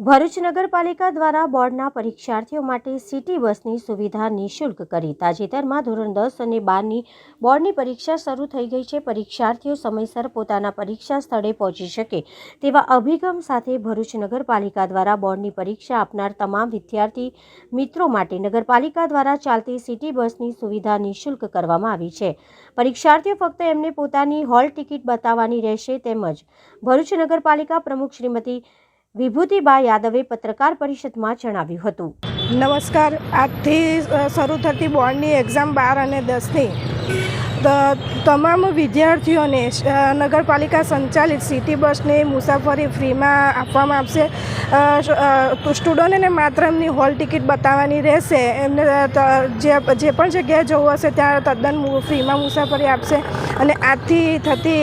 ભરૂચ નગરપાલિકા દ્વારા બોર્ડના પરીક્ષાર્થીઓ માટે સિટી બસની સુવિધા નિઃશુલ્ક કરી તાજેતરમાં ધોરણ 10 અને 12ની બોર્ડની પરીક્ષા શરૂ થઈ ગઈ છે। પરીક્ષાર્થીઓ સમયસર પોતાના પરીક્ષા સ્થળે પહોંચી શકે તેવા અભિગમ સાથે ભરૂચ નગરપાલિકા દ્વારા બોર્ડની પરીક્ષા આપનાર તમામ વિદ્યાર્થી મિત્રો માટે નગરપાલિકા દ્વારા ચાલતી સિટી બસની સુવિધા નિઃશુલ્ક કરવામાં આવી છે। પરીક્ષાર્થીઓ ફક્ત એમને પોતાની હોલ ટિકિટ બતાવવાની રહેશે તેમજ ભરૂચ નગરપાલિકા પ્રમુખ શ્રીમતી વિભૂતિબા યાદવે પત્રકાર પરિષદમાં જણાવ્યું હતું। નમસ્કાર। આજથી શરૂ થતી બોર્ડની એક્ઝામ 12 અને 10ની તમામ વિદ્યાર્થીઓને નગરપાલિકા સંચાલિત સિટી બસની મુસાફરી ફ્રીમાં આપવામાં આવશે। સ્ટુડન્ટોને માત્ર એમની હોલ ટિકિટ બતાવવાની રહેશે। એમને જે પણ જગ્યાએ જવું હશે ત્યાં તદ્દન ફ્રીમાં મુસાફરી આપશે અને આજથી થતી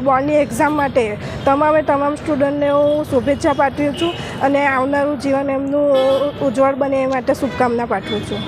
બોર્ડની એક્ઝામ માટે તમામ સ્ટુડન્ટને હું શુભેચ્છા પાઠવું છું અને આવનારું જીવન એમનું ઉજ્જવળ બને એ માટે શુભકામના પાઠવું છું।